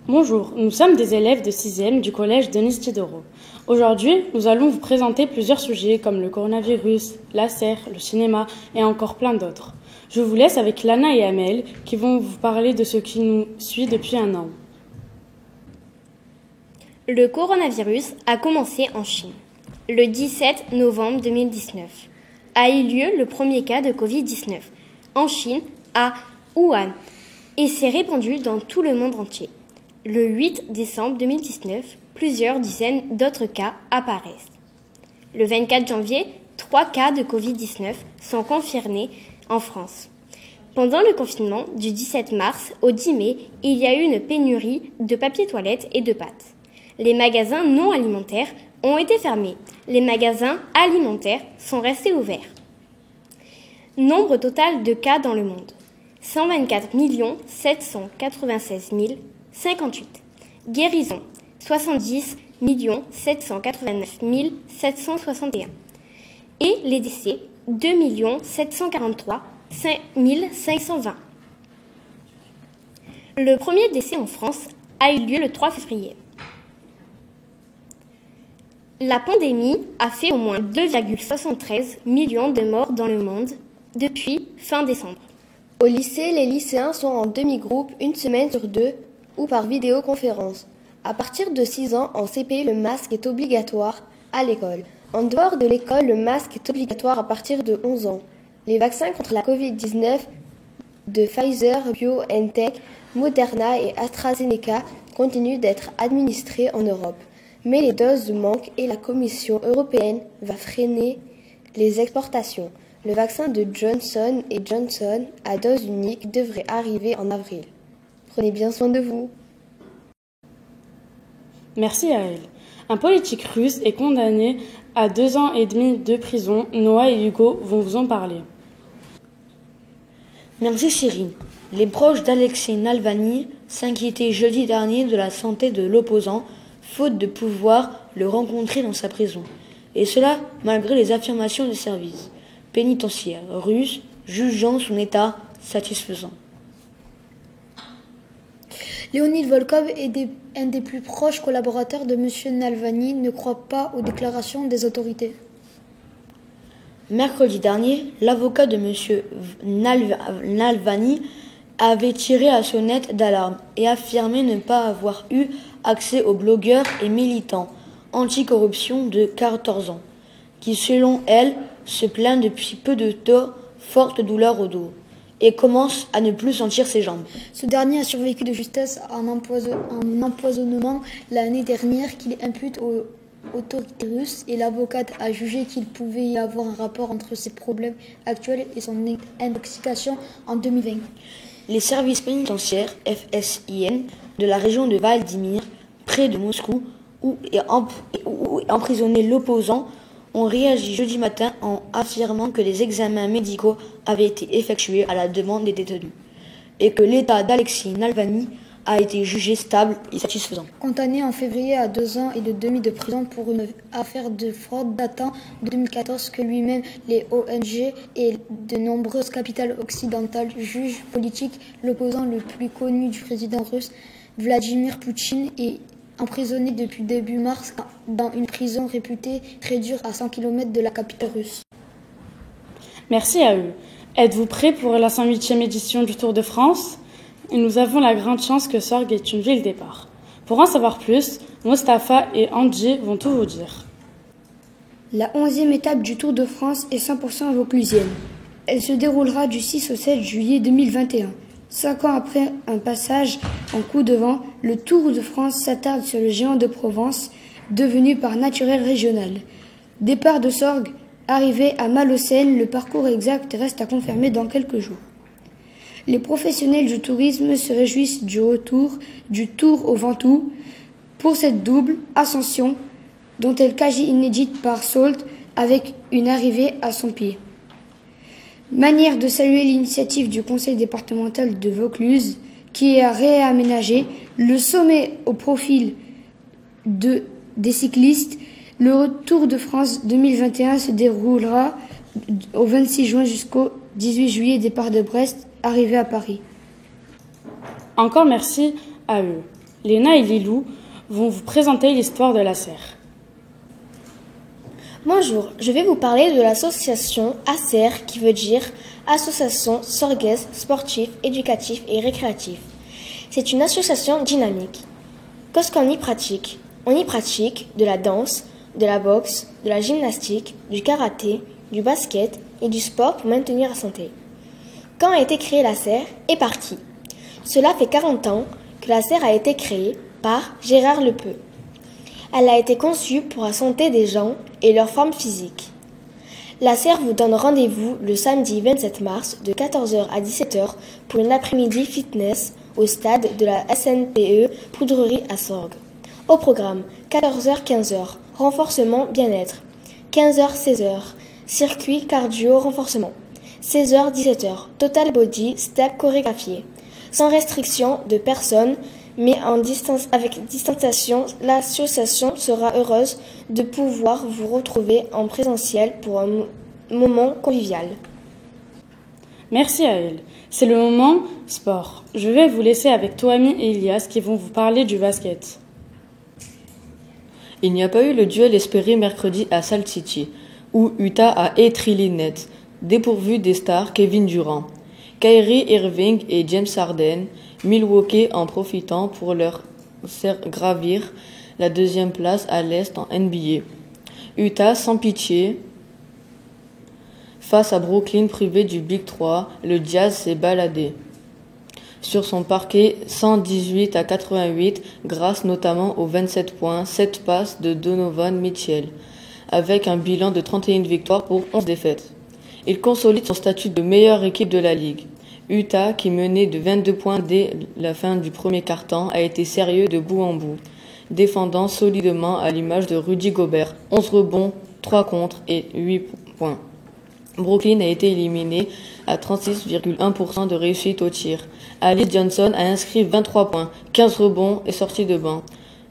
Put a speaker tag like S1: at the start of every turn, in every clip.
S1: Bonjour, nous sommes des élèves de 6e du collège Denis Diderot. Aujourd'hui, nous allons vous présenter plusieurs sujets comme le coronavirus, la serre, le cinéma et encore plein d'autres. Je vous laisse avec Lana et Amel qui vont vous parler de ce qui nous suit depuis un an.
S2: Le coronavirus a commencé en Chine. Le 17 novembre 2019 a eu lieu le premier cas de Covid-19 en Chine, à Wuhan, et s'est répandu dans tout le monde entier. Le 8 décembre 2019, plusieurs dizaines d'autres cas apparaissent. Le 24 janvier, 3 cas de Covid-19 sont confirmés en France. Pendant le confinement du 17 mars au 10 mai, il y a eu une pénurie de papier toilette et de pâtes. Les magasins non alimentaires ont été fermés. Les magasins alimentaires sont restés ouverts. Nombre total de cas dans le monde. 124 796 058. Guérison. 70 789 761. Et les décès. 2 743 520. Le premier décès en France a eu lieu le 3 février. La pandémie a fait au moins 2,73 millions de morts dans le monde depuis fin décembre.
S3: Au lycée, les lycéens sont en demi-groupe une semaine sur 2 ou par vidéoconférence. À partir de 6 ans, en CP, le masque est obligatoire à l'école. En dehors de l'école, le masque est obligatoire à partir de 11 ans. Les vaccins contre la Covid-19 de Pfizer, BioNTech, Moderna et AstraZeneca continuent d'être administrés en Europe. Mais les doses manquent et la Commission européenne va freiner les exportations. Le vaccin de Johnson & Johnson à dose unique devrait arriver en avril. Prenez bien soin de vous.
S1: Merci à elle. Un politique russe est condamné à 2 ans et demi de prison. Noah et Hugo vont vous en parler.
S4: Merci Cyril. Les proches d'Alexei Navalny s'inquiétaient jeudi dernier de la santé de l'opposant, faute de pouvoir le rencontrer dans sa prison. Et cela malgré les affirmations des services pénitentiaires russes jugeant son état satisfaisant.
S5: Leonid Volkov, un des plus proches collaborateurs de M. Navalny, ne croit pas aux déclarations des autorités.
S4: Mercredi dernier, l'avocat de M. Navalny avait tiré la sonnette d'alarme et affirmé ne pas avoir eu accès aux blogueurs et militants anticorruption de 14 ans, qui selon elle se plaignent depuis peu de temps, forte douleur au dos, et commence à ne plus sentir ses jambes.
S5: Ce dernier a survécu de justesse à un empoisonnement l'année dernière qu'il impute aux autorités russes, et l'avocate a jugé qu'il pouvait y avoir un rapport entre ses problèmes actuels et son intoxication en 2020.
S4: Les services pénitentiaires FSIN de la région de Vladimir, près de Moscou, où est emprisonné l'opposant, ont réagi jeudi matin en affirmant que des examens médicaux avaient été effectués à la demande des détenus et que l'état d'Alexei Navalny a été jugé stable et satisfaisant.
S5: Condamné en février à 2 ans et demi de prison pour une affaire de fraude datant de 2014 que lui-même, les ONG et de nombreuses capitales occidentales jugent politique, l'opposant le plus connu du président russe, Vladimir Poutine, est emprisonné depuis début mars dans une prison réputée très dure à 100 km de la capitale russe.
S1: Merci à eux. Êtes-vous prêts pour la 108e édition du Tour de France ? Et nous avons la grande chance que Sorgues est une ville départ. Pour en savoir plus, Mustapha et Angie vont tout vous dire.
S6: La 11e étape du Tour de France est 100% vauclusienne. Elle se déroulera du 6 au 7 juillet 2021. 5 ans après un passage en coup de vent, le Tour de France s'attarde sur le géant de Provence, devenu par naturel régional. Départ de Sorgues, arrivée à Malaucène, le parcours exact reste à confirmer dans quelques jours. Les professionnels du tourisme se réjouissent du retour du Tour au Ventoux pour cette double ascension dont elle quasi inédite par Sault avec une arrivée à son pied. Manière de saluer l'initiative du conseil départemental de Vaucluse qui a réaménagé le sommet au profil des cyclistes. Le Tour de France 2021 se déroulera au 26 juin jusqu'au 18 juillet, départ de Brest, arrivée à Paris.
S1: Encore merci à eux. Léna et Lilou vont vous présenter l'histoire de la serre.
S3: Bonjour, je vais vous parler de l'association ASER qui veut dire Association Sorguès Sportif, Éducatif et Récréatif. C'est une association dynamique. Qu'est-ce qu'on y pratique? On y pratique de la danse, de la boxe, de la gymnastique, du karaté, du basket et du sport pour maintenir la santé. Quand a été créée la serre et par qui? Cela fait 40 ans que la serre a été créée par Gérard Lepeu. Elle a été conçue pour la santé des gens et leur forme physique. La serre vous donne rendez-vous le samedi 27 mars de 14h à 17h pour une après-midi fitness au stade de la SNPE Poudrerie à Sorgues. Au programme, 14h-15h, renforcement bien-être. 15h-16h, circuit cardio renforcement. 16h-17h, total body step chorégraphié. Sans restriction de personnes, mais avec distanciation, l'association sera heureuse de pouvoir vous retrouver en présentiel pour un moment convivial.
S1: Merci à elle. C'est le moment sport. Je vais vous laisser avec Toami et Elias qui vont vous parler du basket.
S7: Il n'y a pas eu le duel espéré mercredi à Salt City, où Utah a étrilé net, dépourvu des stars Kevin Durant, Kyrie Irving et James Harden, Milwaukee en profitant pour leur faire gravir la deuxième place à l'Est en NBA. Utah sans pitié. Face à Brooklyn privé du Big 3, le Jazz s'est baladé sur son parquet 118-88 grâce notamment aux 27 points, 7 passes de Donovan Mitchell, avec un bilan de 31 victoires pour 11 défaites. Il consolide son statut de meilleure équipe de la Ligue. Utah, qui menait de 22 points dès la fin du premier quart-temps, a été sérieux de bout en bout, défendant solidement à l'image de Rudy Gobert, 11 rebonds, 3 contre et 8 points. Brooklyn a été éliminé à 36,1% de réussite au tir. Ali Johnson a inscrit 23 points, 15 rebonds et sorti de banc.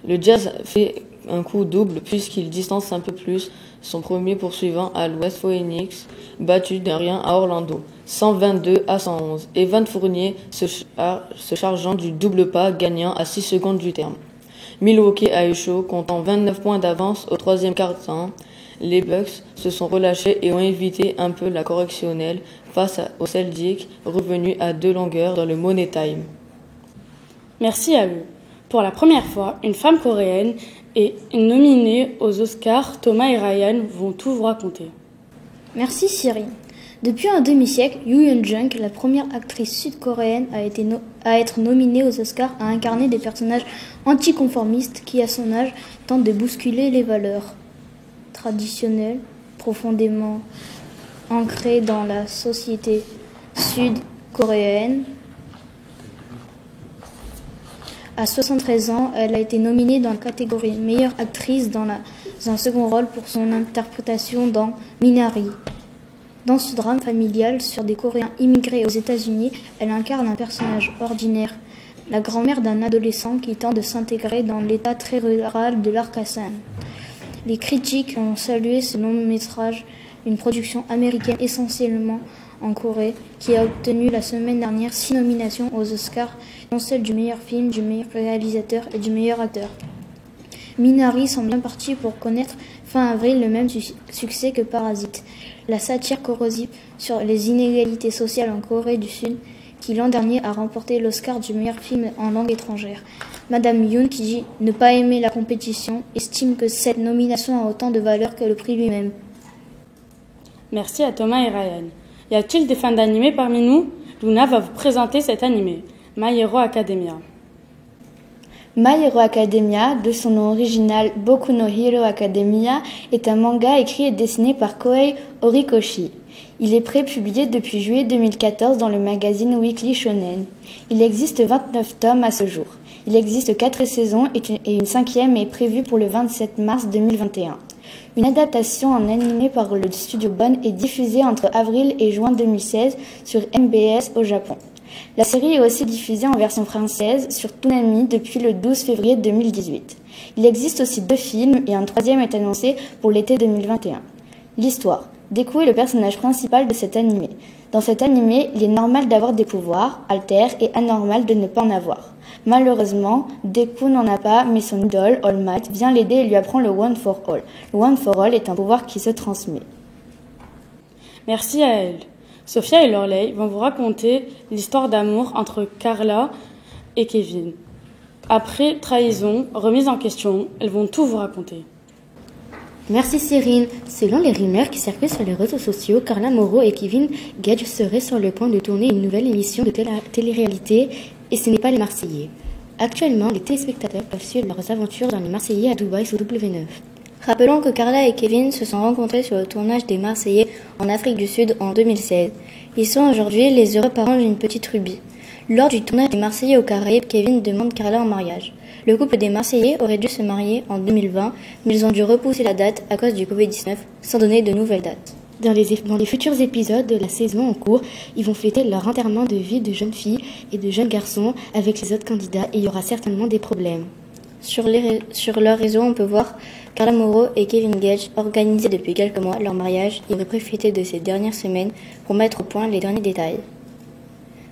S7: Le Jazz fait un coup double puisqu'il distance un peu plus son premier poursuivant à l'Ouest Phoenix, battu de rien à Orlando, 122-111. Evan Fournier se chargeant du double pas gagnant à 6 secondes du terme. Milwaukee a eu chaud, comptant 29 points d'avance au troisième quart-temps. Les Bucks se sont relâchés et ont évité un peu la correctionnelle face aux Celtics, revenus à 2 longueurs dans le Money Time.
S1: Merci à eux. Pour la première fois, une femme coréenne est nominée aux Oscars. Thomas et Ryan vont tout vous raconter.
S5: Merci Siri. Depuis un demi-siècle, Yoo Yeon-jung, la première actrice sud-coréenne à être nominée aux Oscars, a incarné des personnages anticonformistes qui, à son âge, tentent de bousculer les valeurs traditionnelles profondément ancrées dans la société sud-coréenne. À 73 ans, elle a été nominée dans la catégorie meilleure actrice dans un second rôle pour son interprétation dans Minari. Dans ce drame familial sur des Coréens immigrés aux États-Unis, elle incarne un personnage ordinaire, la grand-mère d'un adolescent qui tente de s'intégrer dans l'état très rural de l'Arkansas. Les critiques ont salué ce long-métrage, une production américaine essentiellement en Corée, qui a obtenu la semaine dernière 6 nominations aux Oscars, dont celle du meilleur film, du meilleur réalisateur et du meilleur acteur. Minari semble bien parti pour connaître fin avril le même succès que Parasite, la satire corrosive sur les inégalités sociales en Corée du Sud, qui l'an dernier a remporté l'Oscar du meilleur film en langue étrangère. Madame Yoon, qui dit ne pas aimer la compétition, estime que cette nomination a autant de valeur que le prix lui-même.
S1: Merci à Thomas et Ryan. Y a-t-il des fans d'animé parmi nous? Luna va vous présenter cet animé, My Hero Academia.
S4: My Hero Academia, de son nom original Boku no Hero Academia, est un manga écrit et dessiné par Kohei Horikoshi. Il est prépublié depuis juillet 2014 dans le magazine Weekly Shonen. Il existe 29 tomes à ce jour. Il existe 4 saisons et une 5e est prévue pour le 27 mars 2021. Une adaptation en animé par le studio Bone est diffusée entre avril et juin 2016 sur MBS au Japon. La série est aussi diffusée en version française sur Toonami depuis le 12 février 2018. Il existe aussi 2 films et un 3e est annoncé pour l'été 2021. L'histoire. Deku est le personnage principal de cet animé. Dans cet animé, il est normal d'avoir des pouvoirs, alters, et anormal de ne pas en avoir. Malheureusement, Deku n'en a pas, mais son idole, All Might, vient l'aider et lui apprend le One for All. Le One for All est un pouvoir qui se transmet.
S1: Merci à elle. Sophia et Lorelai vont vous raconter l'histoire d'amour entre Carla et Kevin. Après trahison, remise en question, elles vont tout vous raconter.
S2: Merci Cyrine. Selon les rumeurs qui circulent sur les réseaux sociaux, Carla Moreau et Kevin Gage seraient sur le point de tourner une nouvelle émission de télé-réalité et ce n'est pas les Marseillais. Actuellement, les téléspectateurs peuvent suivre leurs aventures dans les Marseillais à Dubaï sur W9. Rappelons que Carla et Kevin se sont rencontrés sur le tournage des Marseillais en Afrique du Sud en 2016. Ils sont aujourd'hui les heureux parents d'une petite Ruby. Lors du tournage des Marseillais aux Caraïbes, Kevin demande Carla en mariage. Le couple des Marseillais aurait dû se marier en 2020, mais ils ont dû repousser la date à cause du Covid-19 sans donner de nouvelles dates. Dans les futurs épisodes de la saison en cours, ils vont fêter leur enterrement de vie de jeunes filles et de jeunes garçons avec les autres candidats et il y aura certainement des problèmes. Sur leur réseau, on peut voir Carla Moreau et Kevin Gage organiser depuis quelques mois leur mariage et auraient profité de ces dernières semaines pour mettre au point les derniers détails.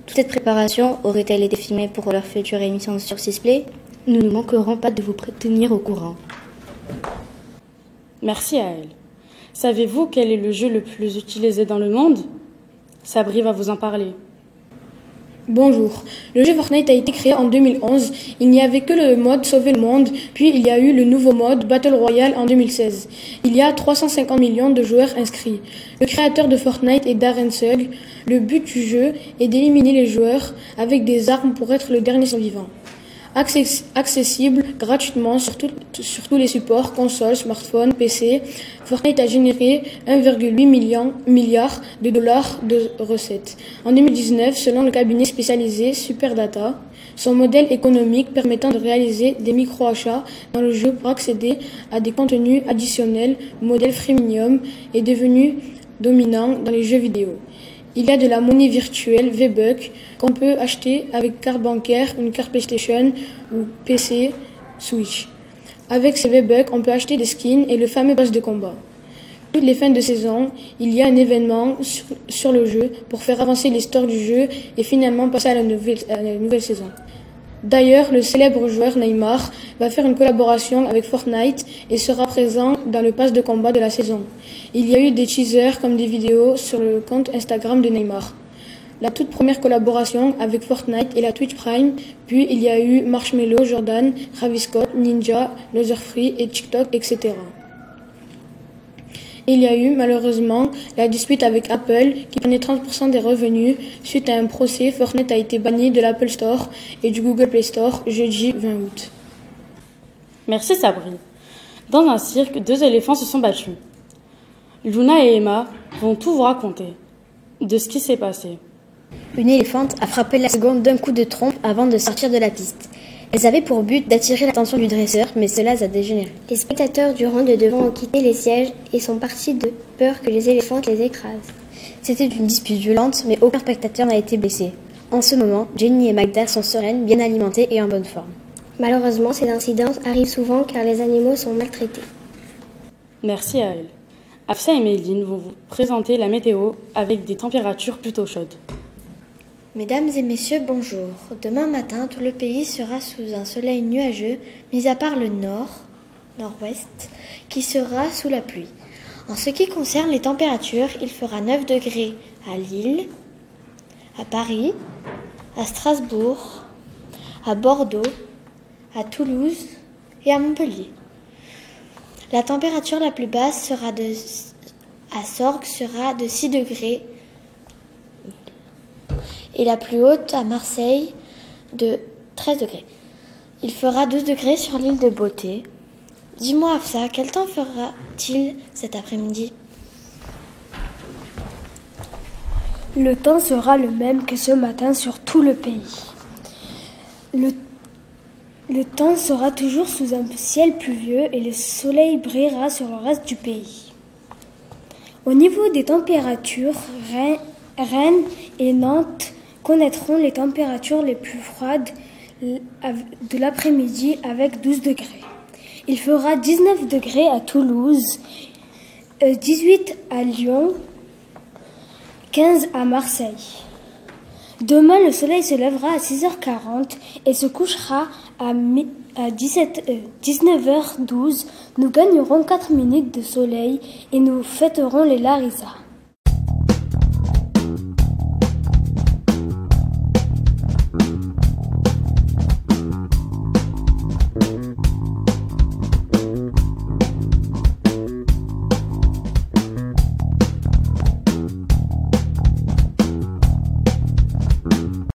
S2: Toute cette préparation aurait-elle été filmée pour leur future émission sur Sisplay ? Nous ne manquerons pas de vous tenir au courant.
S1: Merci à elle. Savez-vous quel est le jeu le plus utilisé dans le monde ? Sabri va vous en parler.
S8: Bonjour. Le jeu Fortnite a été créé en 2011. Il n'y avait que le mode Sauver le monde, puis il y a eu le nouveau mode Battle Royale en 2016. Il y a 350 millions de joueurs inscrits. Le créateur de Fortnite est Darren Sugg. Le but du jeu est d'éliminer les joueurs avec des armes pour être le dernier survivant. Accessible gratuitement sur tous les supports, consoles, smartphones, PC, Fortnite a généré 1,8 milliard de dollars de recettes. En 2019, selon le cabinet spécialisé Superdata, son modèle économique permettant de réaliser des micro-achats dans le jeu pour accéder à des contenus additionnels, modèle freemium, est devenu dominant dans les jeux vidéo. Il y a de la monnaie virtuelle V-Bucks qu'on peut acheter avec carte bancaire, une carte PlayStation ou PC, Switch. Avec ces V-Bucks, on peut acheter des skins et le fameux pass de combat. Toutes les fins de saison, il y a un événement sur le jeu pour faire avancer l'histoire du jeu et finalement passer à la nouvelle saison. D'ailleurs, le célèbre joueur Neymar va faire une collaboration avec Fortnite et sera présent dans le pass de combat de la saison. Il y a eu des teasers comme des vidéos sur le compte Instagram de Neymar. La toute première collaboration avec Fortnite est la Twitch Prime, puis il y a eu Marshmello, Jordan, Travis Scott, Ninja, Loserfree et TikTok, etc. Il y a eu malheureusement la dispute avec Apple qui prenait 30% des revenus. Suite à un procès, Fortnite a été banni de l'Apple Store et du Google Play Store jeudi 20 août.
S1: Merci Sabri. Dans un cirque, 2 éléphants se sont battus. Luna et Emma vont tout vous raconter de ce qui s'est passé.
S2: Une éléphante a frappé la seconde d'un coup de trompe avant de sortir de la piste. Elles avaient pour but d'attirer l'attention du dresseur, mais cela a dégénéré. Les spectateurs du rang de devant ont quitté les sièges et sont partis de peur que les éléphantes les écrasent. C'était une dispute violente, mais aucun spectateur n'a été blessé. En ce moment, Jenny et Magda sont sereines, bien alimentées et en bonne forme. Malheureusement, ces incidents arrivent souvent car les animaux sont maltraités.
S1: Merci à elle. Afsa et Méline vont vous présenter la météo avec des températures plutôt chaudes.
S2: Mesdames et messieurs, bonjour. Demain matin, tout le pays sera sous un soleil nuageux, mis à part le nord-ouest, qui sera sous la pluie. En ce qui concerne les températures, il fera 9 degrés à Lille, à Paris, à Strasbourg, à Bordeaux, à Toulouse et à Montpellier. La température la plus basse à Sorgues sera de 6 degrés et la plus haute à Marseille de 13 degrés. Il fera 12 degrés sur l'île de Beauté. Dis-moi Afsa, quel temps fera-t-il cet après-midi ?
S9: Le temps sera le même que ce matin sur tout le pays. Le temps sera toujours sous un ciel pluvieux et le soleil brillera sur le reste du pays. Au niveau des températures, Rennes et Nantes connaîtront les températures les plus froides de l'après-midi avec 12 degrés. Il fera 19 degrés à Toulouse, 18 à Lyon, 15 à Marseille. Demain, le soleil se lèvera à 6h40 et se couchera à 19h12. Nous gagnerons 4 minutes de soleil et nous fêterons les Larissa.